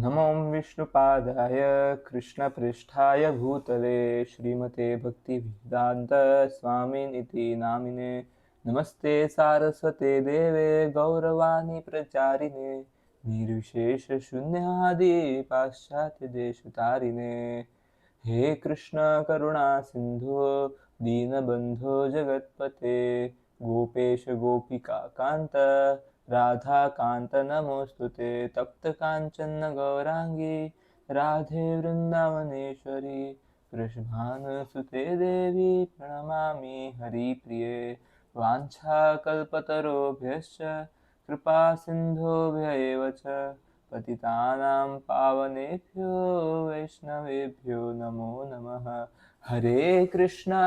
नमो विष्णुपादाय कृष्णपृष्ठाय भूतले श्रीमते भक्तिवेदान्त स्वामिनिति नामिने नमस्ते सारस्वते देवे गौरवाणी प्रचारिणे निर्विशेष शून्यादि पाश्चात्य देशतारिणे हे कृष्ण करुणा सिंधु दीनबंधो जगत्पते गोपेश गोपिका कांत राधा कांत नमोस्तुते तप्त कांचन गौरांगी राधे वृंदावनेश्वरी वृषभानुसुते देवी प्रणमामि हरिप्रिये वाञ्छाकल्पतरुभ्यश्च कृपा सिन्धुभ्य एव च पतितानां पावनेभ्यो वैष्णवेभ्यो नमो नमः। हरे कृष्णा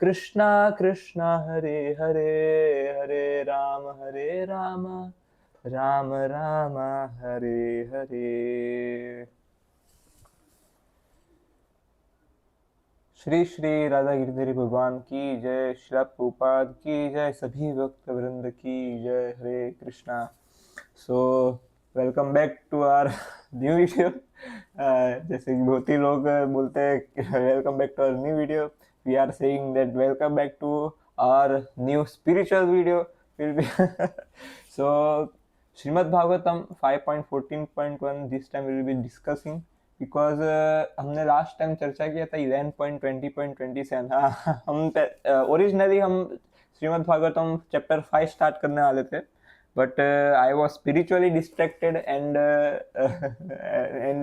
कृष्णा कृष्णा हरे हरे, हरे राम राम राम हरे हरे। श्री श्री राधा गिरधरी भगवान की जय, श्रील प्रभुपाद की जय, सभी भक्त वृंद की जय। Hare Krishna. So welcome back to our new video. जैसे कि बहुत ही लोग बोलते हैं welcome back to our new video, we are saying that welcome back to our new spiritual video will be so Shrimad Bhagavatam 5.14.1 this time will be discussing because हमने last time चर्चा किया था 11.20.27। हाँ, हम ओरिजिनली हम श्रीमद् भागवतम चैप्टर 5 स्टार्ट करने वाले थे, but I was spiritually distracted and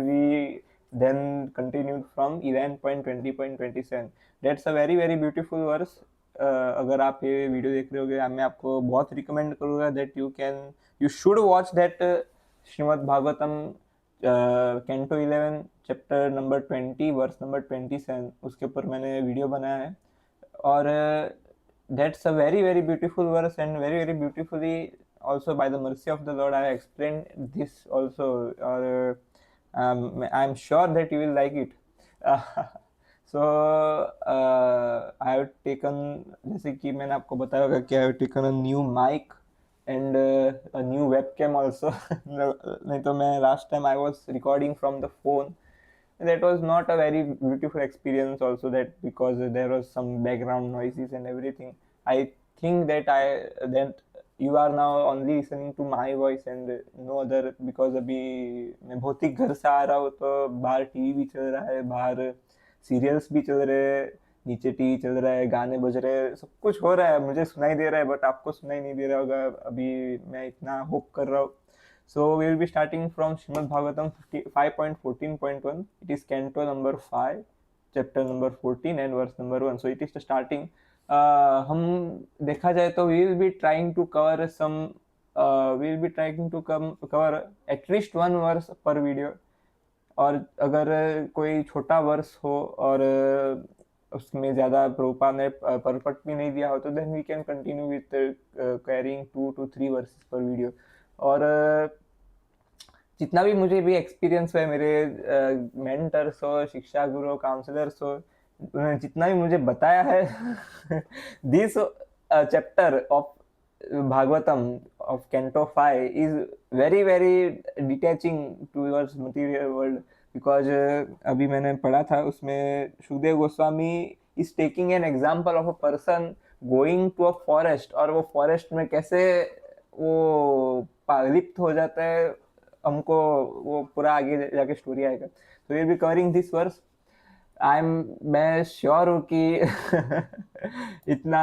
we then continued from 11.20.27. That's a very very beautiful verse. अगर आप ये वीडियो देख रहे होगे, मैं आपको बहुत रिकमेंड करूँगा that you should watch that Shrimad Bhagavatam canto 11 chapter number 20 verse number 27, उसके ऊपर मैंने वीडियो बनाया है। और that's a very very beautiful verse and very very beautifully also by the mercy of the Lord I explained this also, or I'm sure that you will like it. So I have taken, जैसे कि मैंने आपको बताया होगा कि I have taken a new mic and a new webcam also. नहीं तो मैं last time I was recording from the phone. That was not a very beautiful experience also, that because there was some background noises and everything. I think that you are now only listening to my voice and no other, because अभी मैं बहुत ही घर से आ रहा हूँ तो बाहर TV भी चल रहा है, बाहर सीरियल्स भी चल रहे हैं, नीचे टीवी चल रहा है, गाने बज रहे हैं, सब कुछ हो रहा है, मुझे सुनाई दे रहा है बट आपको सुनाई नहीं दे रहा होगा अभी, मैं इतना होप कर रहा हूँ। So we will be starting from Srimad Bhagavatam 5.14.1. It is canto number 5, chapter number 14 and verse number 1. So it is the starting. हम देखा जाए तो we will be trying to cover cover at least one verse per video. और अगर कोई छोटा verse हो और उसमें ज़्यादा प्रभुपाद ने परफेक्ट भी नहीं दिया हो तो then we can continue with carrying 2 to 3 verses पर वीडियो। और जितना भी मुझे भी एक्सपीरियंस है, मेरे मेंटर्स हो, शिक्षा गुरु, काउंसलर्स हो, उन्होंने जितना भी मुझे बताया है this chapter of Bhagavatam of Canto 5 is very very detaching towards material world, because अभी मैंने पढ़ा था उसमें Sukhdev Goswami is taking an example of a person going to a forest, और वो फॉरेस्ट में कैसे वो लिप्त हो जाता है, हमको वो पूरा आगे जाके स्टोरी आएगा। तो will be covering this verse. मैं श्योर हूँ कि इतना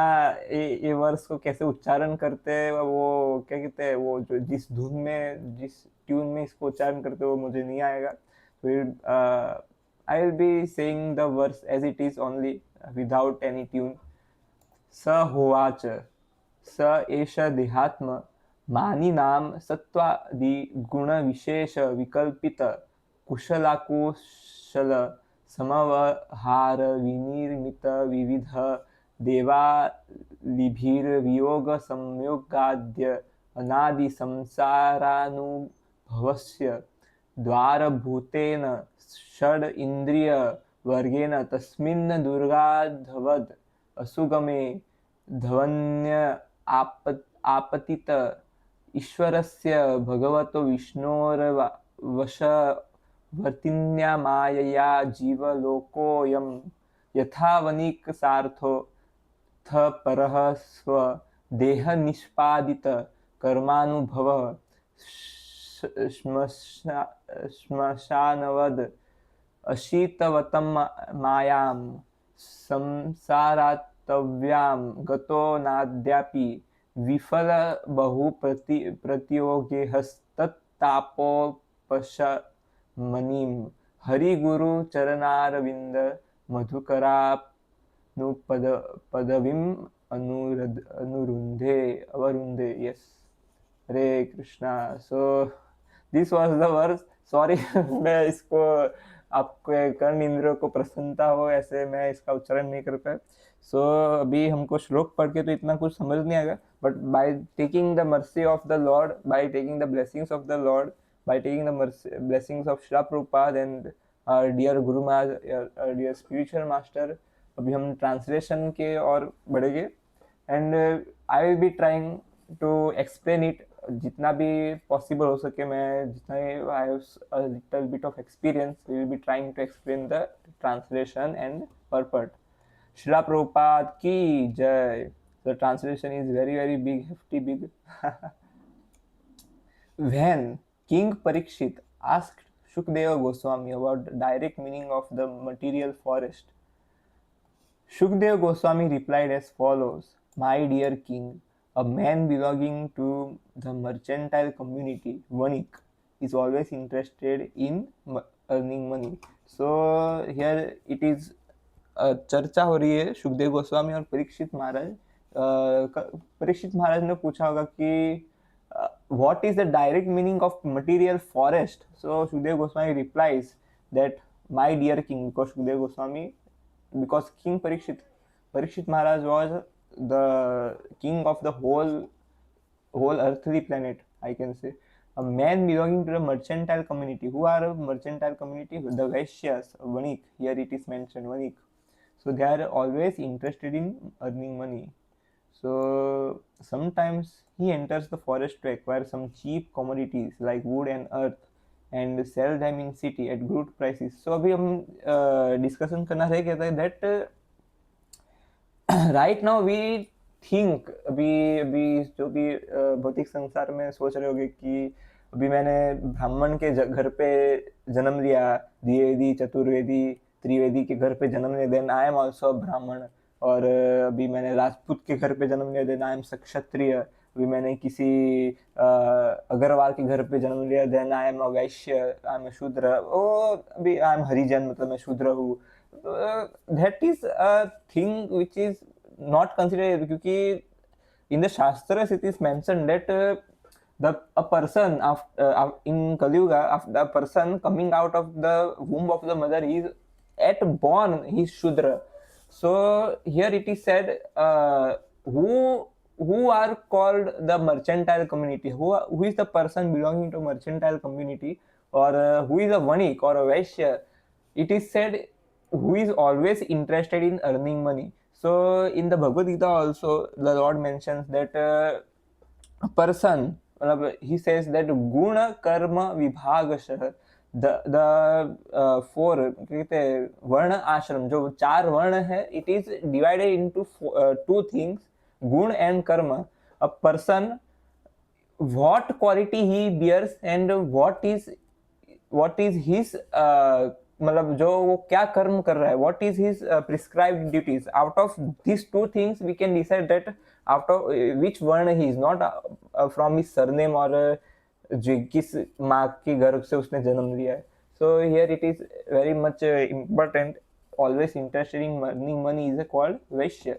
ये वर्स को कैसे उच्चारण करते हैं, वो क्या कहते हैं, वो जो जिस धुन में, जिस ट्यून में इसको उच्चारण करते हैं वो मुझे नहीं आएगा। तो I will be saying the verse as it is only without any tune. स होवाच स एष देहात्म मानिनाम सत्वादि गुण विशेष विकल्पित कुशलाकुशल समवहार विनिर्मित विविध देवालिभिर्वियोग संयोगाद्य अनादि संसारानुभवस्य द्वारभूतेन षड इंद्रिय वर्गेन तस्मिन् दुर्गाधवद असुगमे ध्वन्य आपतित ईश्वरस्य भगवतो विष्णोर्वशवर्तिन्या मायया जीवलोकोऽयं यथा वनिकसार्थो थ परः स्व देहनिष्पादित कर्मानुभवः श्मशानवद् अशीतवतं मायां संसारात्तव्यां गतो नाद्यापि विफल बहुप्रतियोगिहस्तत्तापोपशमनीं हरिगुरुचरणारविन्द मधुकरानुपदवीम् अवरुन्धे. Yes. Hare Krishna. So this was the verse. Sorry मैं इसको आपके कर्ण इंद्रियों को प्रसन्नता हो ऐसे मैं इसका उच्चारण नहीं कर पाया. So अभी हमको श्लोक पढ़ के तो इतना कुछ समझ नहीं आएगा, but by taking the mercy of the Lord, by taking the blessings of the Lord, by taking the blessings of Srila Prabhupada and our dear Guru Maharaj, our dear spiritual master, अभी हम translation के और बढ़ेंगे. And I will be trying to explain it जितना भी possible हो सके. मैं जितना I have a little bit of experience, we will be trying to explain the translation and purport. Shrila Prabhupada की जय. The translation is very very big, hefty big. When King Parikshit asked Shukdeva Goswami about the direct meaning of the material forest, Shukdev Goswami replied as follows: My dear king, a man belonging to the mercantile community, Vanik, is always interested in earning money. So here it is चर्चा हो रही है सुखदेव गोस्वामी और परीक्षित महाराज. परीक्षित महाराज ने पूछा होगा कि what is the direct meaning of material forest? So Shukdev Goswami replies that my dear king, because Shukdev Goswami, because King Parikshit Maharaj was the king of the whole earthly planet, I can say. A man belonging to the mercantile community. Who are a mercantile community? The Vaishyas, Vanik. Here it is mentioned, Vanik. So they are always interested in earning money. So sometimes he enters the forest to acquire some cheap commodities like wood and earth and sell them in city at good prices. So अभी हम discussion करना रह गया था that right now we think, अभी जो भी भौतिक संसार में सोच रहे होगे कि अभी मैंने ब्राह्मण के घर पे जन्म लिया, द्विवेदी चतुर्वेदी त्रिवेदी के घर पे जन्म लिया, देन आई एम ऑल्सो ब्राह्मण. और अभी मैंने राजपूत के घर पे जन्म लिया, देन आई एम क्षत्रिय. अभी मैंने किसी अग्रवाल के घर पे जन्म लिया, then I am a Vysya, I am a शूद्र. ओ अभी आई एम हरिजन, मतलब मैं शूद्र हूँ. that is a thing which is not considered, क्योंकि in the Shastras it is mentioned that a person in Kali Yuga, the person coming out of the womb of the mother is at born he is Shudra. So here it is said who are called the mercantile community, who is the person belonging to mercantile community, or who is a Vanik or a Vaishya. It is said who is always interested in earning money. So in the Bhagavad Gita also the Lord mentions that a person, he says that guna karma vibhagashah, the four वर्ण आश्रम, जो चार वर्ण है, it is divided into two things, gun and karma. A person, what quality he bears and what is his मतलब जो वो क्या कर्म कर रहा है, what is his prescribed duties. Out of these two things we can decide that after which वर्ण he is, not from his surname or किस माँ के गर्भ से उसने जन्म लिया है. So here it is very much important, always interested in earning money is called Vaishya.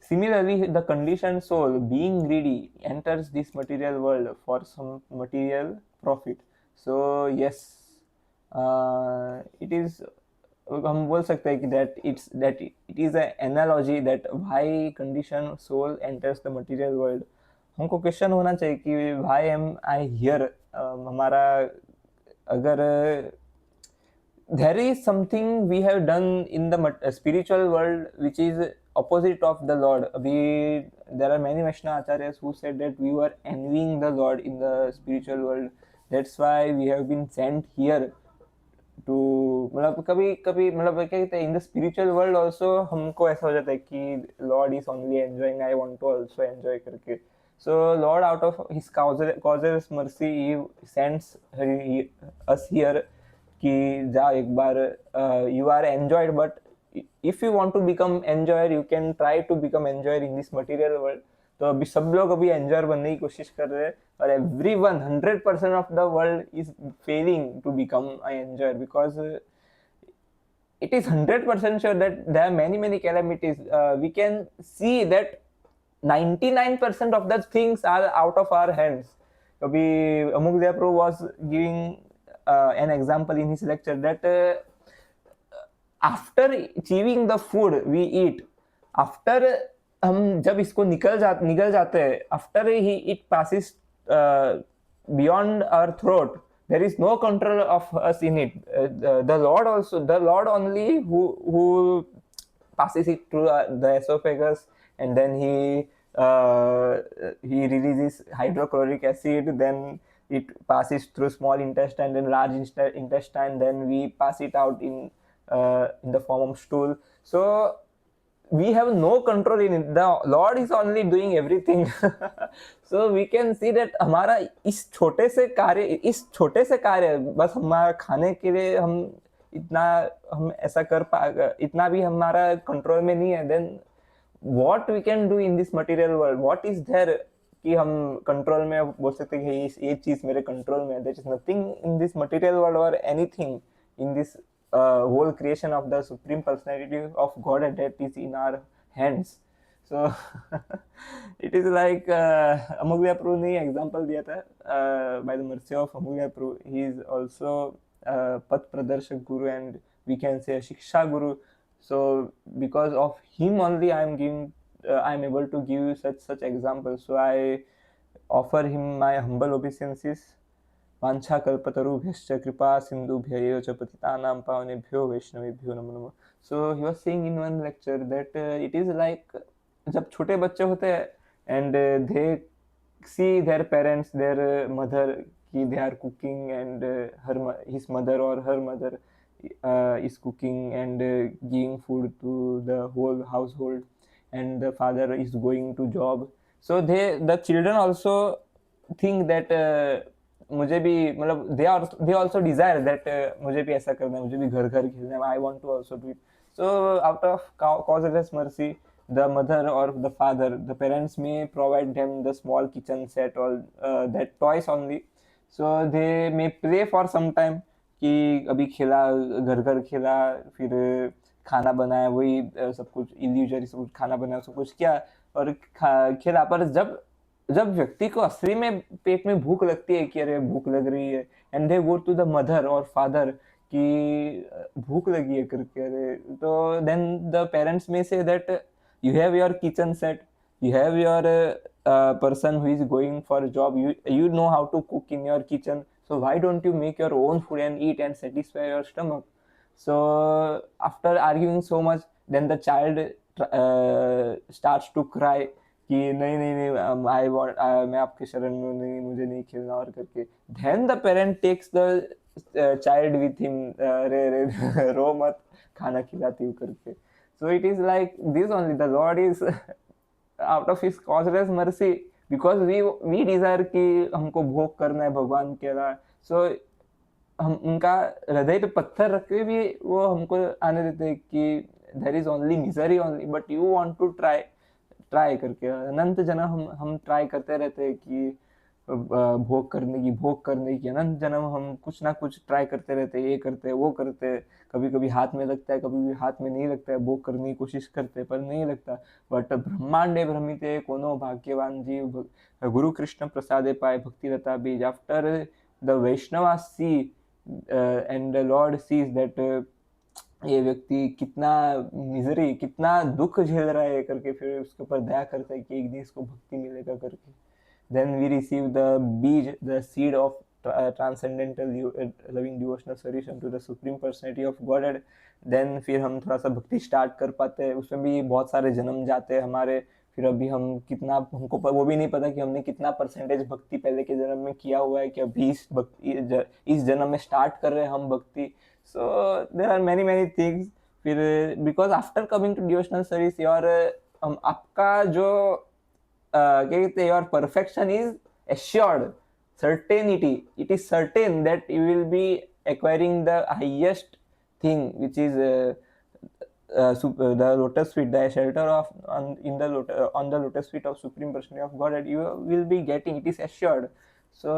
Similarly, the conditioned soul, being greedy, enters this material world for some material profit. So yes, it is, हम बोल सकते हैं कि that it is an analogy that why conditioned soul enters the material world. हमको question होना चाहिए कि why am I here. हमारा अगर there is something we have done in the spiritual world which is opposite of the Lord. There are many Vaishnava acharyas who said that we were envying the Lord in the spiritual world. That's why we have been sent here to, मतलब कभी कभी मतलब क्या कहते हैं, in the spiritual world also हमको ऐसा हो जाता है कि lord is only enjoying, I want to also enjoy करके. So lord out of his causeless mercy he sends us here कि जाओ एक बार, you are enjoyed, but if you want to become enjoyer you can try to become enjoyer in this material world. तो अभी सब लोग अभी enjoyer बनने की कोशिश कर रहे हैं, और everyone 100% of the world is failing to become an enjoyer, because it is 100% sure that there are many calamities. We can see that 99% of the things are out of our hands. Abhi Amugdaya Pro was giving an example in his lecture that after achieving the food we eat, after हम जब इसको निकल जाते हैं, after he it passes beyond our throat, there is no control of us in it. The Lord only who passes it through the esophagus, and then he releases hydrochloric acid, then it passes through small intestine, then large intestine, then we pass it out in the form of stool. So we have no control in it. The Lord is only doing everything. So we can see that हमारा इस छोटे से कार्य बस हमारा खाने के लिए हम ऐसा कर पा, इतना भी हमारा कंट्रोल में नहीं है. Then what we can do in this material world? What is there कि हम कंट्रोल में बोल सकते हैं कि ये चीज मेरे कंट्रोल में है. There is nothing in this material world or anything in this whole creation of the Supreme Personality of God that is in our hands. So it is like Amugdaya Prabhu ने example दिया था, by the mercy of Amugdaya Prabhu, he is also Path Pradarshak Guru, and we can say a Shiksha Guru. So because of him only I am able to give such examples. So I offer him my humble obeisances. वांछा कल्पतरुभ्यश्च कृपा सिंधुभ्य एव च पतितानां पावनेभ्यो वैष्णवेभ्यो नमो नमः. So he was saying in one lecture that it is like जब छोटे बच्चे होते हैं and they see their parents, their mother, कि they are cooking, and his mother or her mother is cooking and giving food to the whole household, and the father is going to job. So the children also think that मुझे भी मतलब they also desire that मुझे भी ऐसा करना है, मुझे भी घर खेलना है, I want to also do it. So out of causeless mercy, the mother or the father, the parents may provide them the small kitchen set or that toys only. So they may play for some time कि अभी खेला, घर खेला, फिर खाना बनाया, वही सब कुछ इल्यूजरी, सब कुछ खाना बनाया, सब कुछ किया और खेला. पर जब व्यक्ति को असली में पेट में भूख लगती है कि अरे भूख लग रही है, and they go to the mother और फादर कि भूख लगी है करके, अरे तो देन द पेरेंट्स में say that you have your kitchen set, you have your person who is going for a job, you know how to cook in your kitchen, so why don't you make your own food and eat and satisfy your stomach? So after arguing so much, then the child starts to cry कि नहीं I want, मैं आपके शरण में नहीं, मुझे नहीं खेलना और करके. then the parent takes the child with him, रे रो मत, खाना खिलाती हूँ करके. so it is like this only, the Lord is out of his causeless mercy, because we desire कि हमको भोग करना है भगवान के अलावा. so हम उनका हृदय पे पत्थर रख के भी वो हमको आने देते हैं कि there is only misery only, but you want to try करके अनंत जन्म हम ट्राई करते रहते हैं कि भोग करने की अनंत जन्म हम कुछ ना कुछ ट्राई करते रहते हैं, ये करते हैं, वो करते हैं. कभी कभी हाथ में लगता है, कभी भी हाथ में नहीं लगता है, भोग करने की कोशिश करते हैं पर नहीं लगता. बट ब्रह्मांडे भ्रमिते कोनो भाग्यवान जीव, गुरु कृष्ण प्रसादे पाए भक्ति लता बीज. After the Vaishnava sees and the lord sees that ये व्यक्ति कितना मिजरी, कितना दुख झेल रहा है करके, फिर उसके ऊपर दया करता है कि एक दिन इसको भक्ति मिलेगा करके. Then we receive the beej, the seed of transcendental loving devotional service to the supreme personality of God, then फिर हम थोड़ा सा भक्ति स्टार्ट कर पाते हैं। उसमें भी बहुत सारे जन्म जाते हैं हमारे, फिर अभी हम कितना, हमको वो भी नहीं पता कि हमने कितना परसेंटेज भक्ति पहले के जन्म में किया हुआ है, कि अभी इस जन्म में स्टार्ट कर रहे हैं हम भक्ति। So there are many many things. फिर because after coming to devotional service your आपका जो क्या कहते हैं, your perfection is assured, certainty, it is certain that you will be acquiring the highest thing, which is the lotus feet, the shelter of on the lotus feet of supreme personality of Godhead, you will be getting, it is assured. So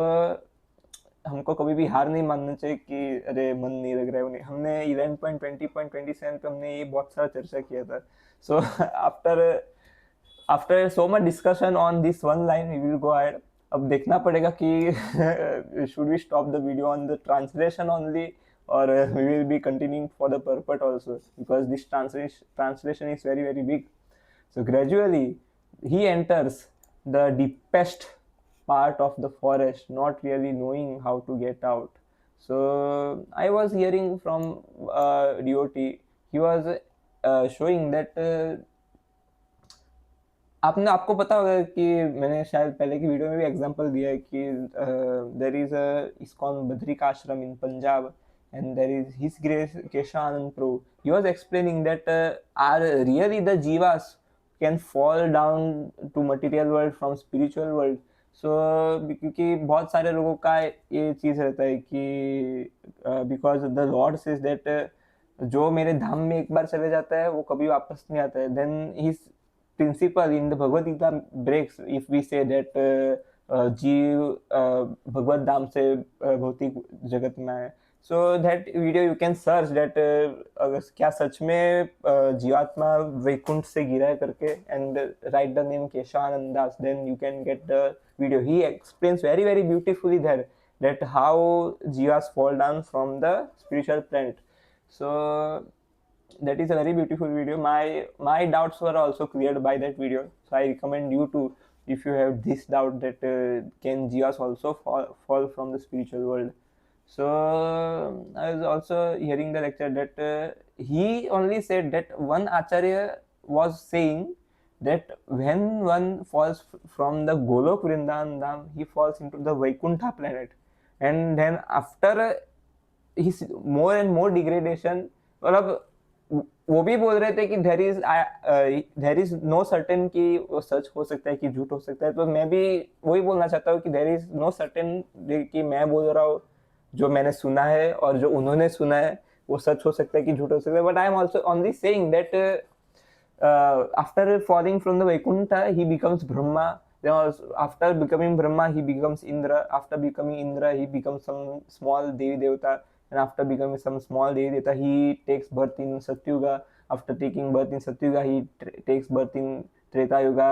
हमको कभी भी हार नहीं मानना चाहिए कि अरे मन नहीं लग रहा है। हमने 11.20.27 पे हमने ये बहुत सारा चर्चा किया था। So after so much discussion on this one line we will go ahead. अब देखना पड़ेगा कि should we stop the video on the translation only, or we will be continuing for the purport also, because this translation is very very big. So gradually he enters the deepest part of the forest, not really knowing how to get out. So I was hearing from devotee, he was showing that आपको पता होगा कि मैंने शायद पहले की video में भी एग्जांपल दिया है कि there is a ISKCON Badrika ashram in Punjab, and there is His Grace Keshanand Prabhu. He was explaining that are really the jivas can fall down to material world from spiritual world. So क्योंकि बहुत सारे लोगों का ये चीज़ रहता है कि because the Lord says that जो मेरे धाम में एक बार चले जाता है वो कभी वापस नहीं आता है, then his principle in the Bhagavad Gita breaks if we say that जीव भगवत धाम से भौतिक जगत में आए। So that video you can search that अगर क्या सच में जीवात्मा वैकुंठ से गिरा है करके, and write the name Keshanand Das, then you can get the video. He explains very very beautifully there that how jivas fall down from the spiritual planet. So that is a very beautiful video. My doubts were also cleared by that video, so I recommend you to, if you have this doubt that can jivas also fall from the spiritual world. So I was also hearing the lecture that he only said that one acharya was saying that when one falls from the Golok Vrindavan Dham, he falls into the Vaikuntha planet, and then after his more and more degradation, मतलब वो भी बोल रहे थे कि there is no certain कि वो सच हो सकता है कि झूठ हो सकता है। तो मैं भी वही बोलना चाहता हूँ कि देर इज नो सर्टेन कि मैं बोल रहा हूँ जो मैंने सुना है और जो उन्होंने सुना है वो सच हो सकता है कि झूठ हो सकता है। But I am also only saying that after falling from the Vaikuntha he becomes Brahma, after becoming Brahma he becomes Indra, after becoming Indra he becomes some small देवी देवता, and after becoming some small devi devata he takes birth in Satyuga, after taking birth in Satyuga he takes birth in Treta Yuga,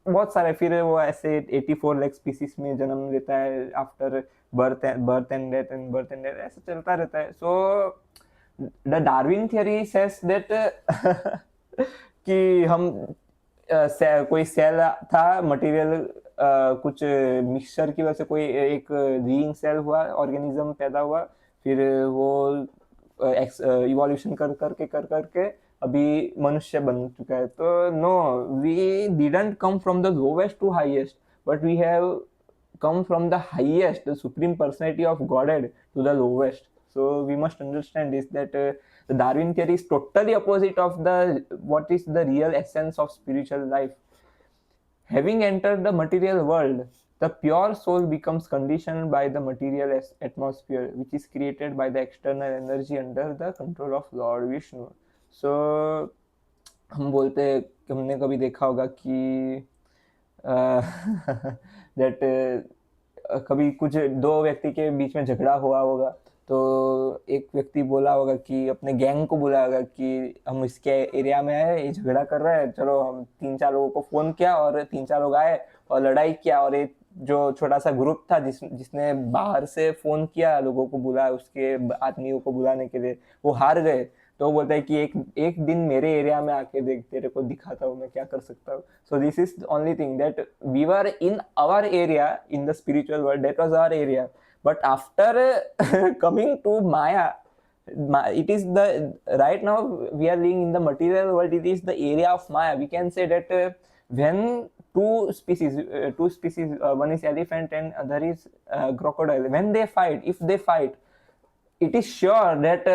बहुत सारे, फिर वो ऐसे 84 lakh species में जन्म लेता है after birth and death and birth and death, ऐसे चलता रहता है। So the Darwin theory says that कि हम कोई सेल था मटेरियल, कुछ मिक्सचर की वजह से कोई एक रीइंग सेल हुआ, ऑर्गेनिज्म पैदा हुआ, फिर वो इवोल्यूशन कर करके अभी मनुष्य बन चुका है। तो no, we didn't come from the lowest to highest, but we have come from the highest, the supreme personality of Godhead, to the lowest. So we must understand this, that the Darwin theory is totally opposite of the what is the real essence of spiritual life. Having entered the material world, the pure soul becomes conditioned by the material atmosphere, which is created by the external energy under the control of Lord Vishnu. So हम बोलते हैं, हमने कभी देखा होगा कि that कभी कुछ दो व्यक्ति के बीच में झगड़ा हुआ होगा, तो एक व्यक्ति बोला होगा कि अपने गैंग को बोला होगा कि हम इसके एरिया में आए, ये झगड़ा कर रहा है, चलो हम 3-4 लोगों को फोन किया और 3-4 लोग आए और लड़ाई किया, और एक जो छोटा सा ग्रुप था जिसने बाहर से फोन किया लोगों को बुलाया, उसके आदमियों को बुलाने के लिए, वो हार गए। तो बोलता है कि एक एक दिन मेरे एरिया में आके देख, तेरे को दिखाता हूँ मैं क्या कर सकता हूँ. So this is the only thing that we were in our area in the spiritual world, that was our area, but after coming to Maya, it is the right now we are living in the material world, it is the area of Maya. We can say that when two species, one is elephant and other is crocodile, when they fight, if they fight, it is sure that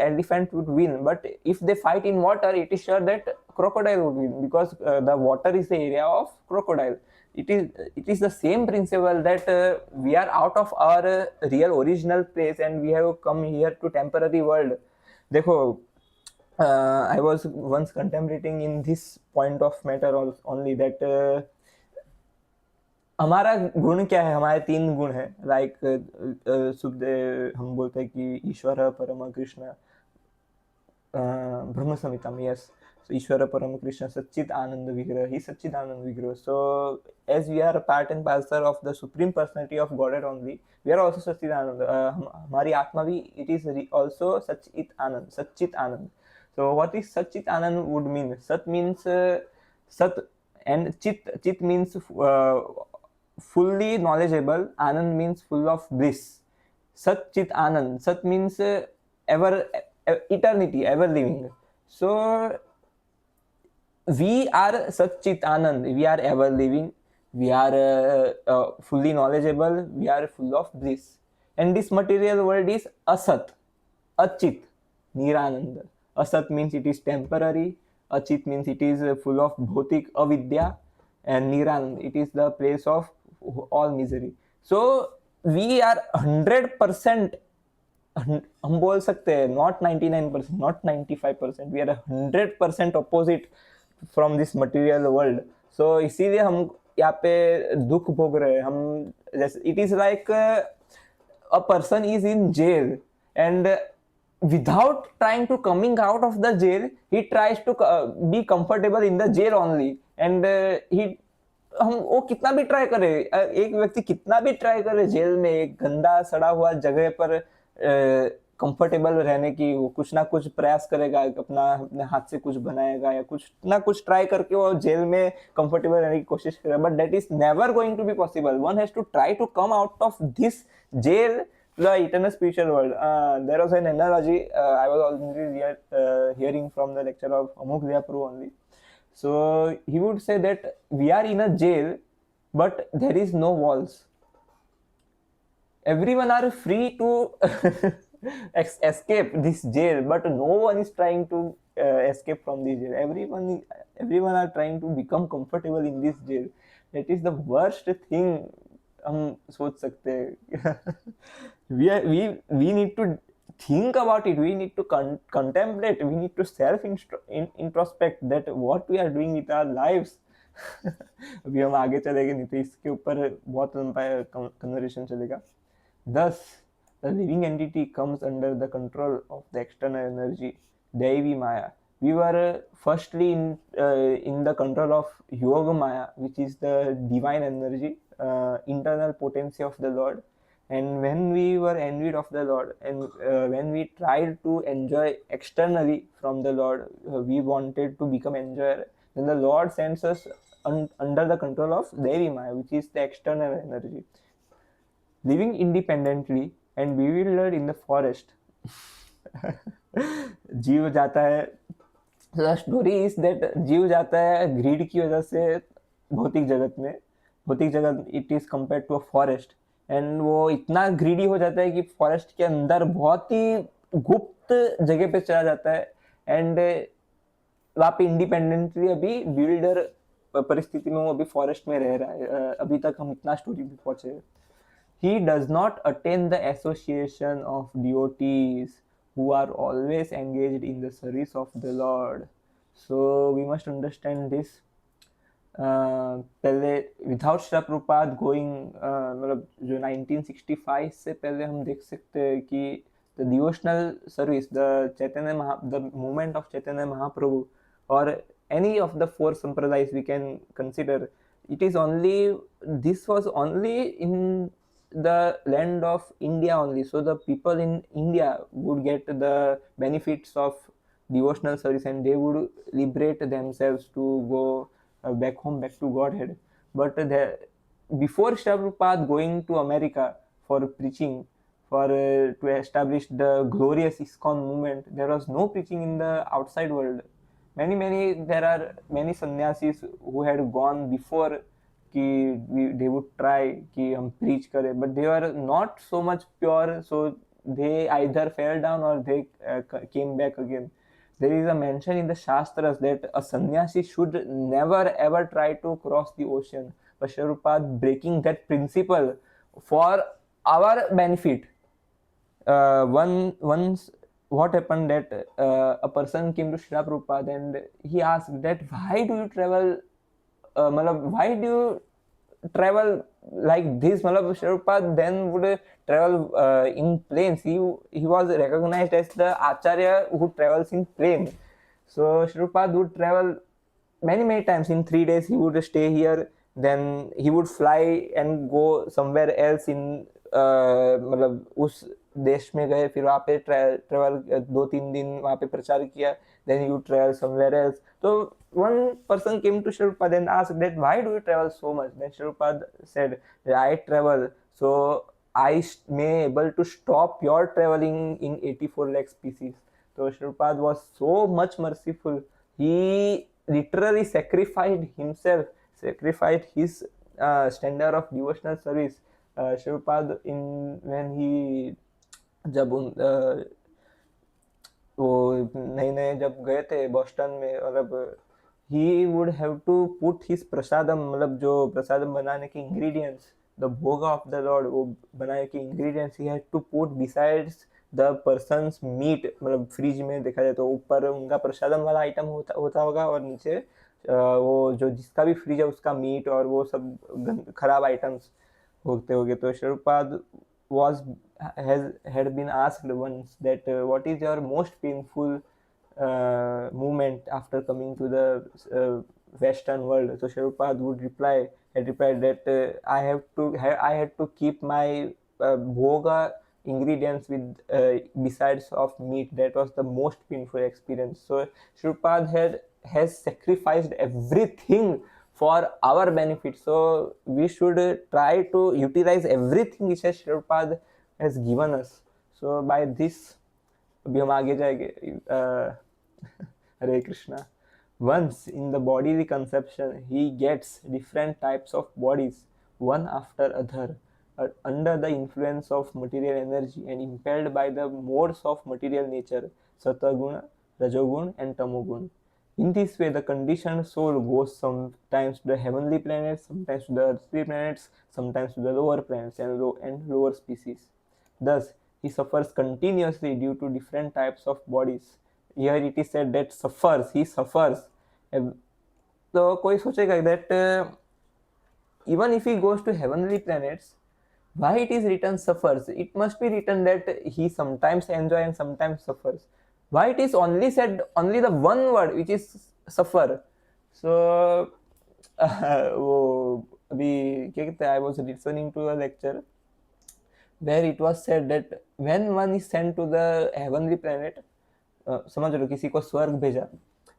elephant would win, but if they fight in water, it is sure that crocodile would win, because the water is the area of crocodile. It is the same principle that we are out of our real original place and we have come here to temporary world. देखो, I was once contemplating in this point of matter only that हमारा गुण क्या है. हमारे 3 गुण है, like शुद्ध, हम बोलते हैं कि ईश्वर परम कृष्ण ब्रह्म संहिता में, यस, ईश्वर परम कृष्ण सच्चित आनंद विग्रह, ही सच्चित आनंद विग्रह. So as we are part and parcel of the supreme personality of God only, we are also सच्चित आनंद. हमारी आत्मा भी इट इज ऑल्सो सच्चित आनंद, सच्चित आनंद. सो व्हाट इज सच्चित आनंद वुड मीन? सत मीन्स सत, and chit means fully knowledgeable, anand means full of bliss. Sat chit anand, sat means ever, eternity, ever living. So we are sat chit anand, we are ever living, we are fully knowledgeable, we are full of bliss. And this material world is asat, achit, niranand. Asat means it is temporary, achit means it is full of bhotik avidya, and niranand, it is the place of all misery. So we are 100%, हम बोल सकते हैं, not 99%, not 95%, we are 100% opposite from this material world. So इसीलिए हम यहाँ पे दुख भोग रहे हैं. हम जैसे, it is like a person is in jail and without trying to coming out of the jail, he tries to be comfortable in the jail only, and हम वो कितना भी ट्राई करे, एक व्यक्ति कितना भी ट्राई करे जेल में एक गंदा सड़ा हुआ जगह पर कंफर्टेबल रहने की, वो कुछ ना कुछ प्रयास करेगा, अपने हाथ से कुछ बनाएगा या कुछ ना कुछ ट्राई करके वो जेल में कंफर्टेबल रहने की कोशिश करेगा. But that is never going to be possible. One has to try to come out of this jail to the eternal spiritual world. There was an analogy I was already hearing from the lecture of Amuk Diapuru only. So he would say that we are in a jail, but there is no walls. Everyone are free to escape this jail, but no one is trying to escape from this jail. Everyone are trying to become comfortable in this jail. That is the worst thing हम सोच सकते हैं. we need to think about it, we need to contemplate, we need to self introspect that what we are doing with our lives. अभी हम आगे चलेंगे, नहीं तो इसके ऊपर बहुत लंबा कन्वर्सेशन चलेगा. Thus the living entity comes under the control of the external energy, Devi Maya. We were firstly in the control of Yoga Maya, which is the divine energy, internal potency of the Lord. And when we were envied of the Lord, and when we tried to enjoy externally from the Lord, we wanted to become enjoyer, then the Lord sends us under the control of Devi Maya, which is the external energy. Living independently and bewildered in the forest, जीव जाता है. The story is that जीव जाता है grid की वजह से भौतिक जगत में. भौतिक जगत it is compared to a forest, and वो इतना ग्रीडी हो जाता है कि फॉरेस्ट के अंदर बहुत ही गुप्त जगह पे चला जाता है, एंड वहाँ पे इंडिपेंडेंटली अभी बिल्डर परिस्थिति में वो अभी फॉरेस्ट में रह रहा है. अभी तक हम इतना स्टोरी भी पहुंचे. He does not attain the association of devotees who are always engaged in the service of the Lord. So we must understand this. पहले विदाउट श्री प्रभुपाद गोइंग, मतलब जो 1965 से पहले हम देख सकते हैं कि the devotional service, the movement of Chaitanya Mahaprabhu और any of the 4 sampradayas we can consider, it is only, this was only in the land of India only. So the people in India would get the benefits of devotional service, and they would liberate themselves to go back home, back to Godhead. But before Srila Prabhupada going to America for preaching, for to establish the glorious ISKCON movement, there was no preaching in the outside world. There are many sannyasis who had gone before कि they would try कि हम preach करें, but they were not so much pure, so they either fell down or they came back again. There is a mention in the Shastras that a sannyasi should never ever try to cross the ocean. But Srila Prabhupada breaking that principle for our benefit. Once what happened that a person came to Srila Prabhupada and he asked that why do you travel, why do you travel like this? Srila Prabhupada then would travel in planes. He was recognized as the Acharya who travels in plane. So Srila Prabhupada would travel many times. In 3 days he would stay here, then he would fly and go somewhere else in मतलब उस देश में गए, फिर वहाँ पे travel 2-3 दिन वहाँ पे प्रचार किया, then you travel somewhere else. So one person came to Srila Prabhupada and asked that why do you travel so much? Then Srila Prabhupada said that I travel so I may able to stop your traveling in 84 lakh species. So Srila Prabhupada was so much merciful. He literally sacrificed himself, sacrificed his standard of devotional service. Srila Prabhupada when he जब वो नए जब गए थे Boston में, मतलब he would have to put his प्रसादम, मतलब जो प्रसादम बनाने के ingredients, the bhoga of the lord, वो बनाने के ingredients he had to put besides the persons meat. मतलब फ्रिज में देखा जाए तो ऊपर उनका प्रसादम वाला आइटम होता होगा और नीचे वो जो जिसका भी फ्रिज है उसका मीट और वो सब खराब आइटम्स होते होंगे. तो Srila was had been asked once that what is your most painful movement after coming to the Western world. So Srila would had replied that I had to keep my bhoga ingredients with besides of meat. That was the most painful experience. So Srila has sacrificed everything for our benefit. So we should try to utilize everything which Srila has given us. So by this, अभी हम आगे जाएंगे. Hare Krishna. Once in the bodily conception, he gets different types of bodies, one after other, under the influence of material energy and impelled by the modes of material nature, Sataguna, Rajogun, and Tamogun. In this way, the conditioned soul goes sometimes to the heavenly planets, sometimes to the earthly planets, sometimes to the lower planets and lower species. Thus, he suffers continuously due to different types of bodies. Here it is said that he suffers. तो कोई सोचेगा that even if he goes to heavenly planets, why it is written suffers? It must be written that he sometimes enjoys and sometimes suffers. Why it is only said only the one word which is suffer? So वो अभी क्या कहते हैं, I was listening to a lecture where it was said that when one is sent to the heavenly planet, समझ लो किसी को स्वर्ग भेजा,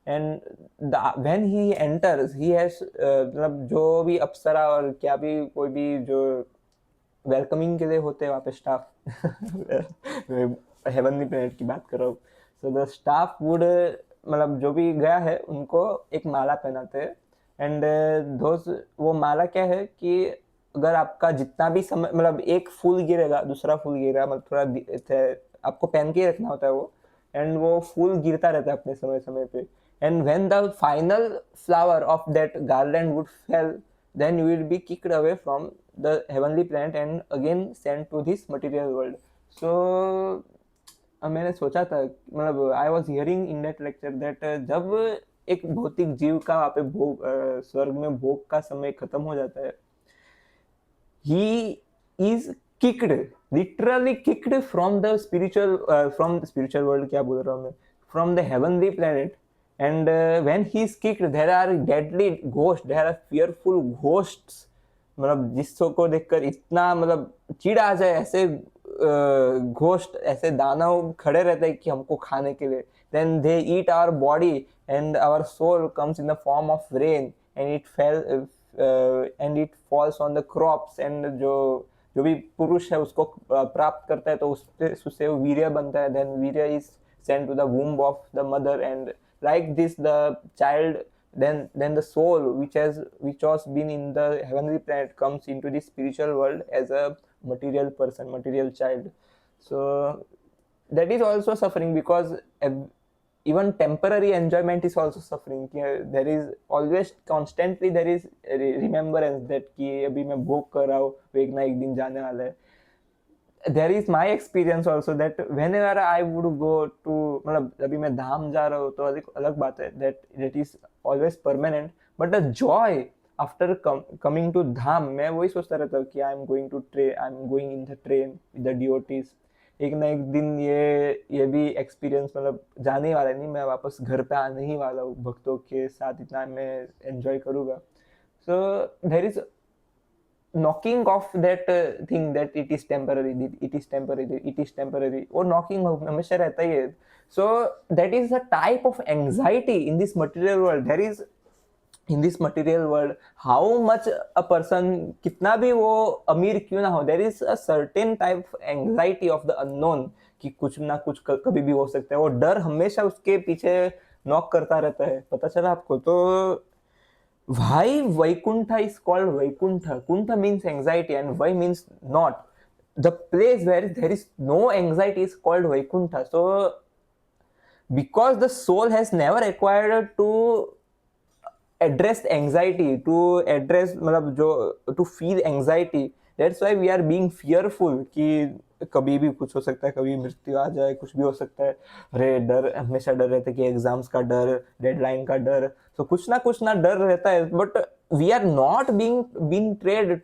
and when he enters he has मतलब जो भी अप्सरा और क्या भी कोई भी जो वेलकमिंग के लिए होते हैं वहाँ पे स्टाफ हेवनली प्लेनेट की बात कर रहा हूँ. सो द स्टाफ वुड मतलब जो भी गया है उनको एक माला पहनाते हैं. एंड दोस्त वो माला क्या है कि अगर आपका जितना भी समय मतलब एक फूल गिरेगा दूसरा फूल गिरेगा, मतलब थोड़ा आपको पहन के ही रखना होता है वो, एंड वो फूल गिरता रहता है अपने समय समय पे. And when the final flower of that garland would fail, then you will be kicked away from the heavenly planet and again sent to this material world. So मैंने सोचा था मतलब I was hearing in that lecture that जब एक भौतिक जीव का वहाँ पे भोग स्वर्ग में भोग का समय खत्म हो जाता है, he is kicked, literally kicked from the spiritual world, क्या बोल रहा हूँ मैं, from the heavenly planet. And when he is kicked, there are deadly ghosts, there are fearful ghosts मतलब जिसको देखकर इतना मतलब चिढ़ आ जाए, ऐसे घोस्ट ऐसे दानव खड़े रहते हैं कि हमको खाने के लिए, then they eat our body and our soul comes in the form of rain and and it falls on the crops and जो जो भी पुरुष है उसको प्राप्त करता है तो उससे वो वीर्य बनता है, then वीर्य is sent to the womb of the mother and like this the child, then the soul which was been in the heavenly planet comes into the spiritual world as a material person, material child. So that is also suffering because even temporary enjoyment is also suffering. There is always constantly there is remembrance that कि अभी मैं भोग कर रहा हूँ, वो एक ना एक दिन जाने वाला है. There is my experience also that whenever I would go to, मतलब अभी मैं धाम जा रहा हूँ तो अलग बात है, that is always permanent, but the joy after coming to धाम, मैं वही सोचता रहता हूँ कि I am going in the train with the devotees. एक ना एक दिन ये भी एक्सपीरियंस मतलब जाने वाला नहीं, मैं वापस घर पे आने ही वाला हूँ भक्तों के साथ, इतना मैं एंजॉय करूँगा. So there is knocking off that thing that it is temporary, it is temporary, it is temporary, वो knocking हमेशा रहता ही है. So that is a type of anxiety in this material world. There is in this material world, how much a person, कितना भी वो अमीर क्यों ना हो, there is a certain type of anxiety of the unknown कि कुछ ना कुछ कभी भी हो सकता है. वो डर हमेशा उसके पीछे नॉक करता रहता है. पता चला आपको? तो why Vaikuntha is called Vaikuntha? Kuntha means anxiety and Vai means not. The place where there is no anxiety is called Vaikuntha. So, because the soul has never acquired to address anxiety, to address मतलब जो to feel anxiety, that's why we are being fearful कि कभी भी कुछ हो सकता है, कभी मृत्यु आ जाए, कुछ भी हो सकता है. अरे डर, हमेशा डर रहता है कि एग्जाम्स का डर, डेडलाइन का डर, तो कुछ ना डर रहता है. But we are not being trained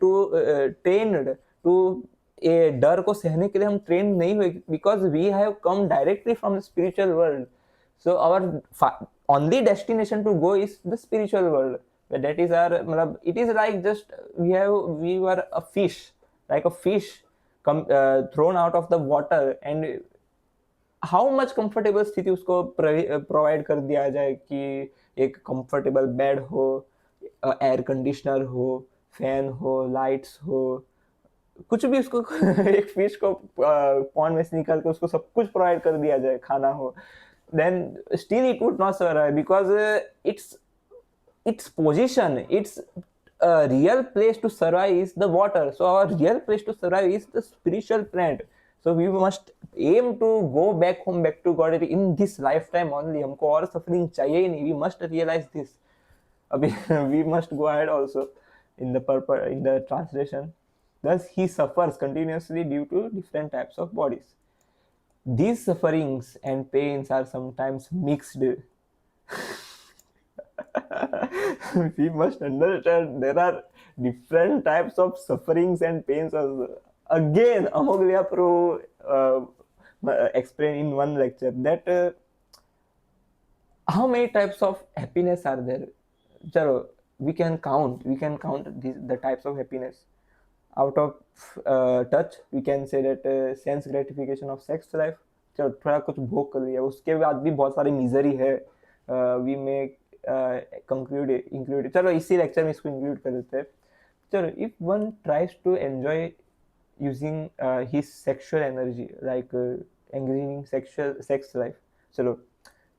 to ये डर को सहने के लिए हम ट्रेन नहीं हुए, because we have come directly from the spiritual world. So our only destination to go is the spiritual world. That is our, it is like just we were a fish, like a fish thrown out of the water, and how much comfortable स्थिति उसको provide कर दिया जाए कि एक comfortable bed हो, air conditioner हो, fan हो, लाइट्स हो, कुछ भी उसको एक फिश को पॉन्ड में से निकाल के उसको सब कुछ प्रोवाइड कर दिया जाए, खाना हो, then still it would not survive because its position, its real place to survive is the water. So our real place to survive is the spiritual planet. So we must aim to go back home, back to God in this lifetime only. हमको और suffering चाहिए ही नहीं. We must realize this. अभी we must go ahead also in the translation. Thus he suffers continuously due to different types of bodies. These sufferings and pains are sometimes mixed. We must understand there are different types of sufferings and pains also. Again, Amoglia Pro explained in one lecture that how many types of happiness are there. Chalo, we can count the types of happiness. Out of touch, we can say that sense gratification of sex life. चलो थोड़ा कुछ भोग कर लिया, उसके बाद भी बहुत सारी मिजरी है. वी मे इंक्लूड, चलो इसी लेक्चर में इसको इंक्लूड कर देते हैं. चलो, if one tries to enjoy using his sexual energy, like engaging sex life. Chalo,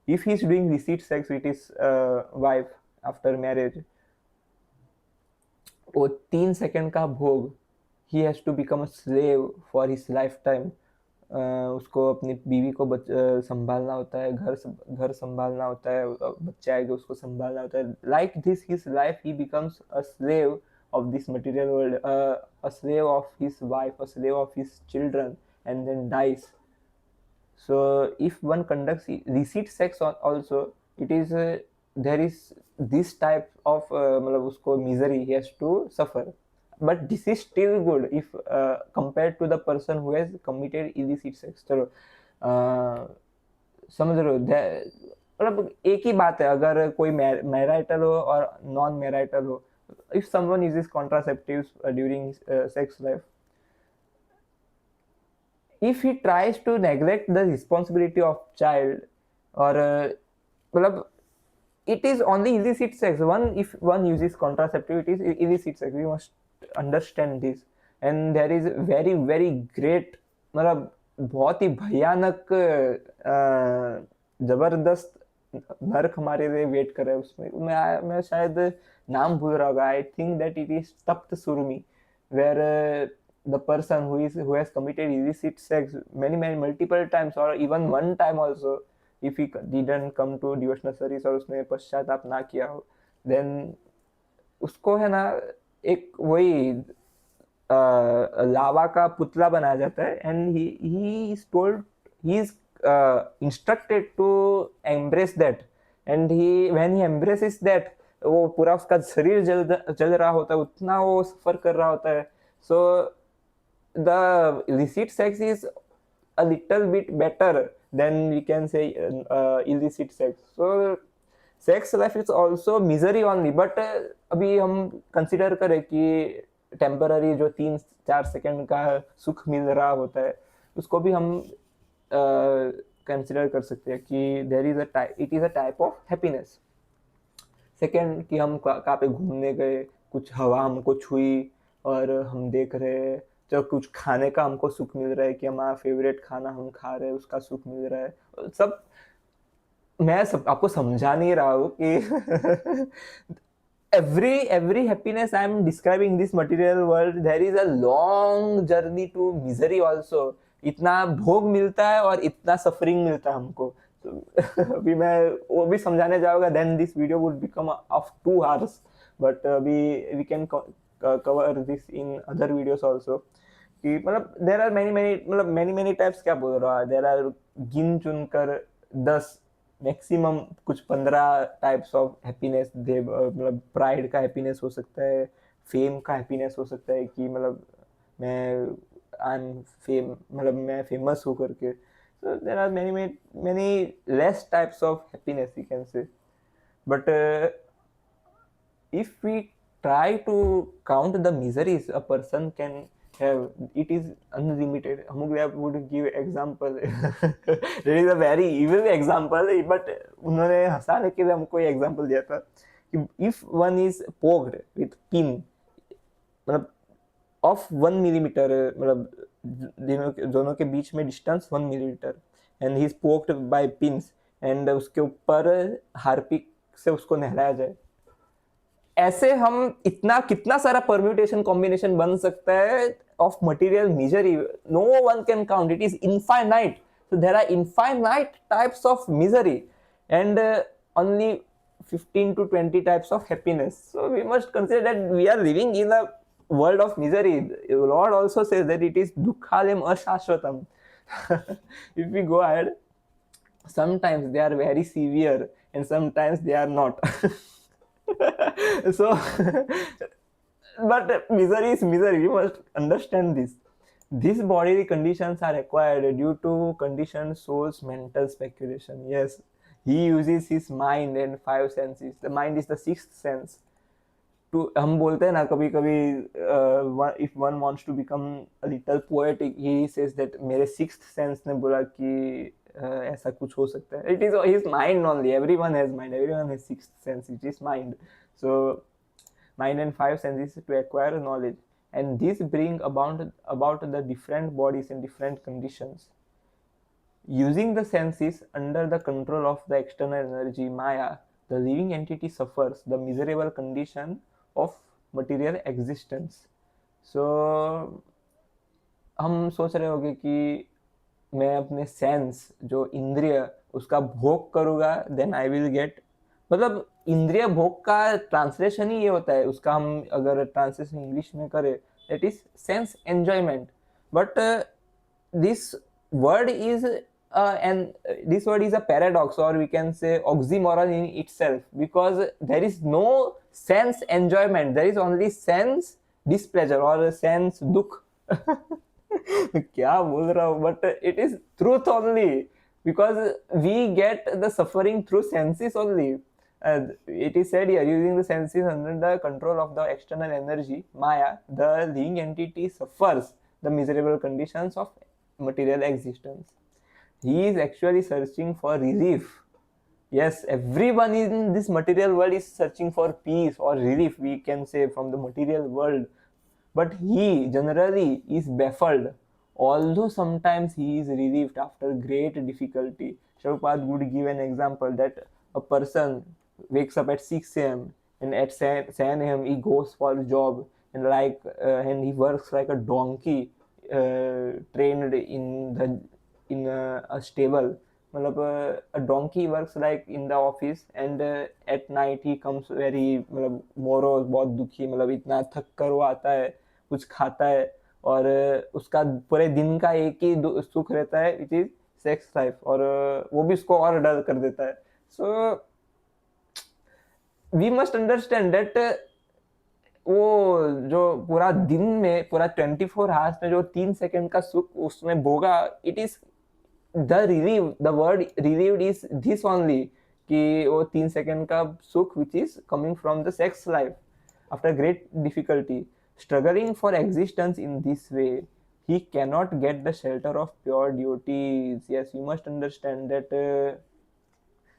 if he's doing illicit sex with his wife after marriage, वो 3 सेकंड का भोग, he has to become a slave for his lifetime. उसको अपनी बीवी को संभालना होता है, घर संभालना होता है, बच्चे आएंगे उसको संभालना होता है. Like this his life, he becomes a slave of this material world, a slave of his wife, a slave of his children, and then dies. So if one conducts illicit sex also, it is there is this type of मतलब उसको misery he has to suffer. But this is still good if compared to the person who has committed illicit sex. चलो समझ रहे हो, मतलब एक ही बात है. अगर कोई मैराइटल हो और नॉन मैराइटल हो, if someone uses contraceptives during sex life, if he tries to neglect the responsibility of child, or matlab, it is only illicit sex. One, if one uses contraceptive, it is illicit sex. We must understand this. And there is very very great, मतलब बहुत ही भयानक जबरदस्त नर्क हमारे लिए wait कर रहा है उसमें. मैं शायद नाम भूल रहा होगा. I think that it is तप्त सुरुमि, where the person who has committed illicit sex many multiple times, or even one time also, if he didn't come to devotional service और उसने पश्चाताप ना किया हो, then उसको है ना एक वही लावा का पुतला बनाया जाता है. And he is told, he is instructed to embrace that. And he when he embraces that, वो पूरा उसका शरीर जल रहा होता है, उतना वो सफर कर रहा होता है. So the illicit sex is a little bit better than we can say illicit sex. So sex life is also misery only, but अभी हम कंसिडर करें कि टेम्पररी जो 3-4 सेकंड का सुख मिल रहा होता है, उसको भी हम कंसिडर कर सकते हैं कि there is it is a type of happiness. Second, कि हम कहाँ पे घूमने गए, कुछ हवा हमको छुई और हम देख रहे हैं, जब कुछ खाने का हमको सुख मिल रहा है कि हमारा फेवरेट खाना हम खा रहे हैं, उसका सुख मिल रहा है. सब मैं सब आपको समझा नहीं रहा हूँ कि every happiness I am describing this material world, there is a long journey to misery also. इतना भोग मिलता है और इतना सफरिंग मिलता है हमको. अभी मैं वो भी समझाने जाऊंगा, then this video would become of 2 hours, but अभी we can cover this in other videos also. कि मतलब there are many types, क्या बोल रहा है, there are गिन चुन कर 10 मैक्सिमम कुछ 15 टाइप्स ऑफ हैप्पीनेस. मतलब प्राइड का हैप्पीनेस हो सकता है, फेम का हैप्पीनेस हो सकता है कि मतलब मैं आई एम फेम, मतलब मैं फेमस हूँ करके. So there are many less types of happiness, you can say. But if we try to count the miseries a person can have, it is unlimited. Amuglia would give example. There is a very evil example, but उन्होंने हंसाने के लिए हमको ये example दिया था कि if one is poked with pin, मतलब of 1 millimeter, मतलब दोनों के बीच में distance 1 millimeter, and he is poked by pins, and उसके ऊपर हार्पिक से उसको नहलाया जाए. ऐसे हम इतना कितना सारा परम्यूटेशन कॉम्बिनेशन बन सकता है of material misery. No one can count, it is infinite. So there are infinite types of misery and only 15 to 20 types of happiness. So we must consider that we are living in a world of misery. Lord also says that it is dukhalem ashashvatam. If we go ahead, sometimes they are very severe and sometimes they are not. So but misery is misery, we must understand this. These bodily conditions are acquired due to conditioned soul's mental speculation. Yes, he uses his mind and 5 senses. The mind is the 6th sense. To हम बोलते हैं ना कभी कभी, if one wants to become a little poetic, he says that मेरे 6th sense ने बोला कि ऐसा कुछ हो सकता है. It is his mind only. Everyone has mind, everyone has 6th sense, it is mind. So mind and 5 senses to acquire knowledge, and this bring about the different bodies and different conditions. Using the senses under the control of the external energy Maya, the living entity suffers the miserable condition of material existence. So हम सोच रहे होंगे कि मैं अपने sense जो इंद्रिय उसका भोग करूंगा, देन आई विल गेट, मतलब इंद्रिय भोग का ट्रांसलेशन ही ये होता है. उसका हम अगर ट्रांसलेशन इंग्लिश में करें, that is sense enjoyment. But this word is this word is a paradox, or we can say oxymoron in itself, because there is no sense enjoyment, there is only sense displeasure or sense dukh. क्या बोल रहा हूँ, but it is truth only, because we get the suffering through senses only. It is said here, using the senses under the control of the external energy, Maya, the living entity suffers the miserable conditions of material existence. He is actually searching for relief. Yes, everyone in this material world is searching for peace or relief, we can say, from the material world. But he generally is baffled, although sometimes he is relieved after great difficulty. Prabhupada would give an example that a person wakes up at 6 a.m. and at 7 a.m. he goes for a job, and he works like a donkey, trained in a stable. मतलब a donkey works like in the office, and at night he comes very मतलब मोरो बहुत दुखी, मतलब इतना थक कर वो आता है, कुछ खाता है, और उसका पूरे दिन का एक ही सुख रहता है, विच इज सेक्स लाइफ, और वो भी उसको और डल कर देता है. So we must understand that वो जो पूरा दिन में, पूरा 24 आवर्स में जो 3 सेकंड का सुख उसमें भोगा, it is the relieve, the word relieved is this only, कि वो 3 सेकंड का सुख which is coming from the sex life after great difficulty. Struggling for existence in this way, he cannot get the shelter of pure devotees. Yes, you must understand that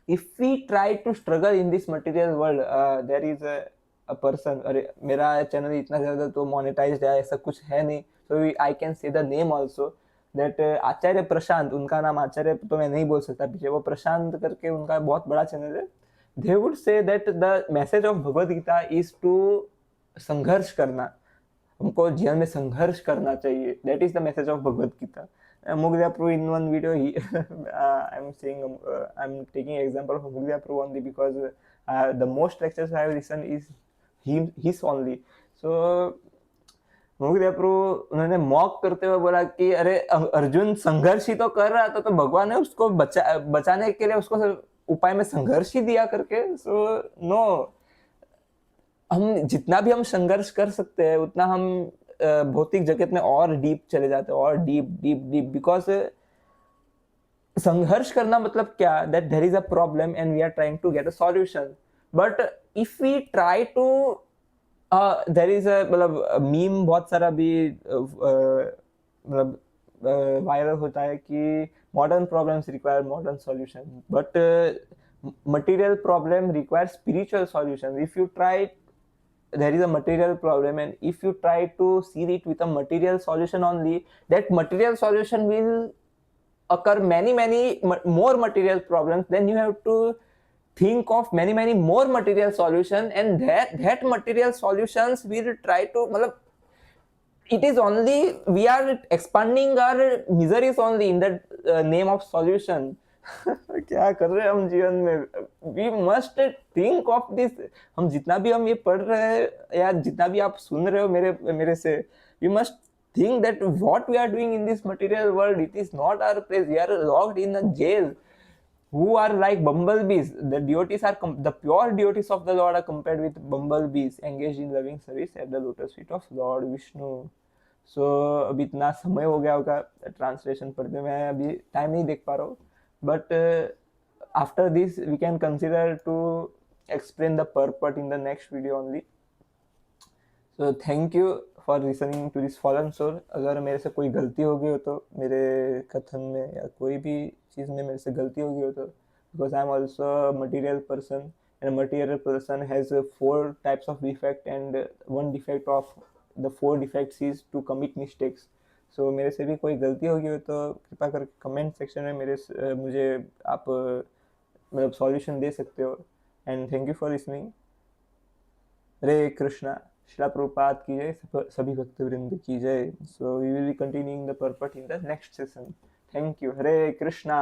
if we try to struggle in this material world, there is a person, अरे मेरा channel इतना ज़्यादा तो monetised है ऐसा कुछ है नहीं, so I can say the name also that आचार्य प्रशांत, उनका नाम आचार्य तो मैं नहीं बोल सकता पीछे, वो प्रशांत करके उनका बहुत बड़ा चैनल है. They would say that the message of Bhagavad Gita is to संघर्ष करना, हमको जीवन में संघर्ष करना चाहिए. That is the message of Bhagavad Gita. Mugdha Prabhu in one video, I'm taking example of Mugdha Prabhu only because the most lectures I have listened is his only. So Mugdha Prabhu उन्होंने mock करते हुए बोला कि अरे अर्जुन संघर्ष ही तो कर रहा था, तो भगवान ने उसको बचाने के लिए उसको उपाय में संघर्ष ही दिया करके. सो नो, हम जितना भी हम संघर्ष कर सकते हैं उतना हम भौतिक जगत में और डीप चले जाते हैं, और डीप डीप डीप, बिकॉज संघर्ष करना मतलब क्या, that there is a problem and we are trying to get a solution. But if we try to, there is a मतलब मीम बहुत सारा भी मतलब वायरल होता है कि modern problems require modern solution, but material problem requires spiritual solution. If you try, there is a material problem, and if you try to see it with a material solution only, that material solution will occur many more material problems. Then you have to think of many more material solution, and that material solutions will try to मतलब it is only we are expanding our miseries only in the name of solution. क्या कर रहे हैं हम जीवन में. We must think of this. हम जितना भी हम ये पढ़ रहे हैं या जितना भी आप सुन रहे हो मेरे से, we must think that what we are doing in this material world, it is not our place. We are locked in a jail, who are like bumblebees. The devotees are the pure devotees of the Lord are compared with bumblebees engaged in loving service at the lotus feet of Lord Vishnu. So अभी इतना समय हो गया होगा translation पढ़ते, मैं अभी time नहीं देख पा रहा हूँ, but after this we can consider to explain the purport in the next video only. So thank you for listening to this fallen soul. अगर मेरे से कोई गलती हो गई हो तो मेरे कथन में या कोई भी चीज़ में मेरे से गलती हो गई हो तो, because I am also a material person, and a material person has 4 types of defect, and one defect of the 4 defects is to commit mistakes. So मेरे से भी कोई गलती हो गई हो तो कृपा करके कमेंट सेक्शन में मुझे आप मतलब सॉल्यूशन दे सकते हो. And thank you for listening. Hare Krishna. Shrila Prabhupada की जय. सभी भक्त वृंद की जय. So we will be continuing the purport in the next session. Thank you. Hare Krishna.